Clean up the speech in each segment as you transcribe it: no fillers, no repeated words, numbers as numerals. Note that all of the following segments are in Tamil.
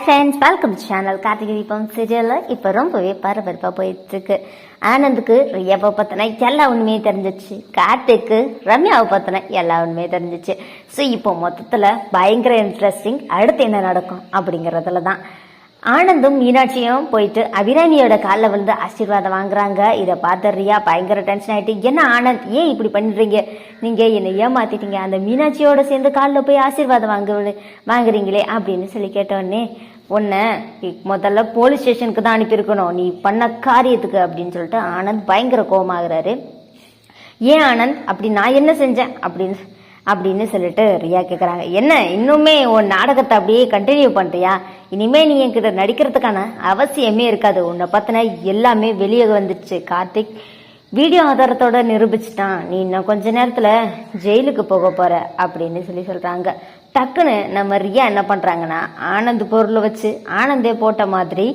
Friends, welcome to channel Karthigai Deepam சீரியலில் இப்போ ரொம்பவே பரபரப்பாக போயிட்டுருக்கு. ஆனந்துக்கு ரியாவை பற்றின எல்லா உண்மையும் தெரிஞ்சிச்சு, கார்த்திக்கு ரம்யாவை பற்றின எல்லா உண்மையும் தெரிஞ்சிச்சு. ஸோ இப்போ மொத்தத்தில் பயங்கர இன்ட்ரெஸ்டிங். அடுத்து என்ன நடக்கும் அப்படிங்கிறதுல தான் ஆனந்தும் மீனாட்சியும் போயிட்டு அபிராமியோட காலில் விழுந்து ஆசீர்வாதம் வாங்குறாங்க. இதை பார்த்த ரியா பயங்கர டென்ஷன் ஆகிட்டு, என்ன ஆனந்த் ஏன் இப்படி பண்ணிடுறீங்க, நீங்கள் என்னை ஏமாத்திட்டீங்க, அந்த மீனாட்சியோட சேர்ந்து காலில் போய் ஆசீர்வாதம் வாங்குறீங்களே அப்படின்னு சொல்லி கேட்டோடனே, உன்னை முதல்ல போலீஸ் ஸ்டேஷனுக்கு தான் அனுப்பியிருக்கணும் நீ பண்ண காரியத்துக்கு அப்படின்னு சொல்லிட்டு ஆனந்த் பயங்கர கோபமாகறாரு. ஏன் ஆனந்த் அப்படி நான் என்ன செஞ்சேன் அப்படின்னு சொல்லிட்டு ரியா கேட்குறாங்க. என்ன இன்னுமே உன் நாடகத்தை அப்படியே கண்டினியூ பண்ணுறியா? இனிமே நீ என்கிட்ட நடிக்கிறதுக்கான அவசியமே இருக்காது. உன்னை பற்றின எல்லாமே வெளியே வந்துடுச்சு. கார்த்திக் வீடியோ ஆதாரத்தோட நிரூபிச்சிட்டான். நீ இன்னும் கொஞ்ச நேரத்தில் ஜெயிலுக்கு போக போற அப்படின்னு சொல்கிறாங்க. டக்குன்னு நம்ம ரியா என்ன பண்ணுறாங்கன்னா, ஆனந்த் பொருளை வச்சு ஆனந்தே போட்ட மாதிரி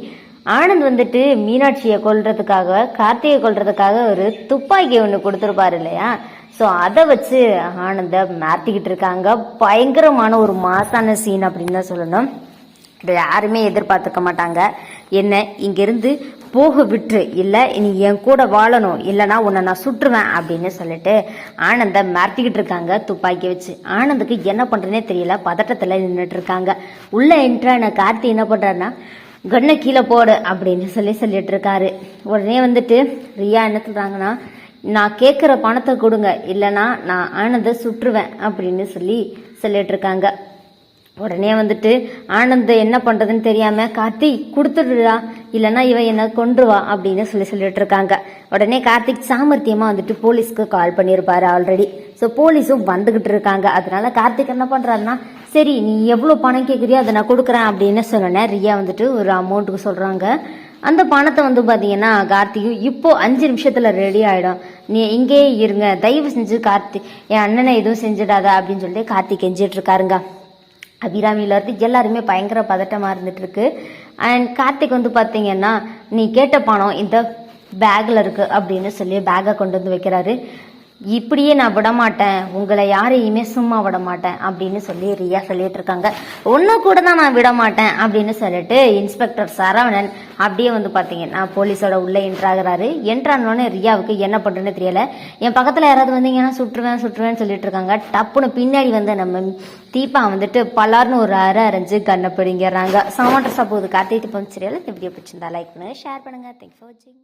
ஆனந்த் வந்துட்டு மீனாட்சியை கொல்றதுக்காக கார்த்திகை கொல்றதுக்காக ஒரு துப்பாக்கி ஒன்று கொடுத்துருப்பாரு இல்லையா? ஸோ அதை வச்சு ஆனந்த மாற்றிக்கிட்டு இருக்காங்க. பயங்கரமான ஒரு மாசான சீன் அப்படின்னு தான் சொல்லணும். இதை யாருமே எதிர்பார்த்துக்க மாட்டாங்க. என்ன இங்கிருந்து போக விட்டுரு, இல்லை நீ என் கூட வாழணும், இல்லைனா உன்னை நான் சுற்றுவேன் அப்படின்னு சொல்லிட்டு ஆனந்த மாற்றிக்கிட்டு இருக்காங்க துப்பாக்கி வச்சு. ஆனந்துக்கு என்ன பண்ணுறதுனே தெரியல, பதட்டத்தில் நின்றுட்டு இருக்காங்க. உள்ள என்ட்ரான கார்த்தி என்ன பண்ணுறாருன்னா, கண்ணை கீழே போடு அப்படின்னு சொல்லிட்டு இருக்காரு. உடனே வந்துட்டு ரியா என்ன சொல்கிறாங்கன்னா, நான் கேட்குற பணத்தை கொடுங்க, இல்லைனா நான் ஆனந்தை சுற்றுவேன் அப்படின்னு சொல்லிட்டு இருக்காங்க. உடனே வந்துட்டு ஆனந்த் என்ன பண்ணுறதுன்னு தெரியாமல், கார்த்திக் கொடுத்துடுறா, இல்லைனா இவன் என்ன கொன்றுவா அப்படின்னு சொல்லிட்டு இருக்காங்க. உடனே கார்த்திக் சாமர்த்தியமாக வந்துட்டு போலீஸ்க்கு கால் பண்ணியிருப்பாரு ஆல்ரெடி. ஸோ போலீஸும் வந்துக்கிட்டு இருக்காங்க. அதனால கார்த்திக் என்ன பண்ணுறாருன்னா, சரி நீ எவ்வளோ பணம் கேட்குறியோ அதை நான் கொடுக்குறேன் அப்படின்னு சொன்னேன். ரியா வந்துட்டு ஒரு அமௌண்ட்டுக்கு சொல்கிறாங்க. அந்த பணத்தை வந்து பார்த்தீங்கன்னா கார்த்திக்கும் இப்போ 5 நிமிஷத்தில் ரெடி ஆகிடும், நீ இங்கேயே இருங்க, தயவு செஞ்சு கார்த்திக் என் அண்ணனை எதுவும் செஞ்சிடாத அப்படின்னு சொல்லிட்டு கார்த்திக் கெஞ்சிட்டு இருக்காருங்க. அபிராமியில இருந்து எல்லாருமே பயங்கர பதட்டமாக இருந்துட்டு இருக்கு. அண்ட் கார்த்திக் வந்து பார்த்தீங்கன்னா, நீ கேட்ட பணம் இந்த பேக்கில் இருக்கு அப்படின்னு சொல்லி பேக்கை கொண்டு வந்து வைக்கிறாரு. இப்படியே நான் விடமாட்டேன், உங்களை யாரையுமே சும்மா விட மாட்டேன் அப்படின்னு சொல்லி ரியா சொல்லிட்டு இருக்காங்க. ஒன்று கூட தான் நான் விட மாட்டேன் அப்படின்னு சொல்லிட்டு இன்ஸ்பெக்டர் சரவணன் அப்படியே வந்து பார்த்தீங்கன்னா போலீஸோட உள்ளே என்ட்ராகிறாரு. என்ட்ரானோடனே ரியாவுக்கு என்ன பண்ணுறதுன்னு தெரியல. என் பக்கத்தில் யாராவது வந்தீங்கன்னா சுற்றுவேன்னு சொல்லிட்டு இருக்காங்க. டப்புன்னு பின்னாடி வந்து நம்ம தீபா வந்துட்டு பலார்னு ஒரு அரைஞ்சு கண்ணை பிடிங்கிறாங்க. சமண்டர்ஸாக போகுது கார்த்திகை தீபம் சீரியல். இந்த வீடியோ பிடிச்சிருந்தா லைக் பண்ணுங்க, ஷேர் பண்ணுங்க. தேங்க்ஸ் ஃபார் வாட்சிங்.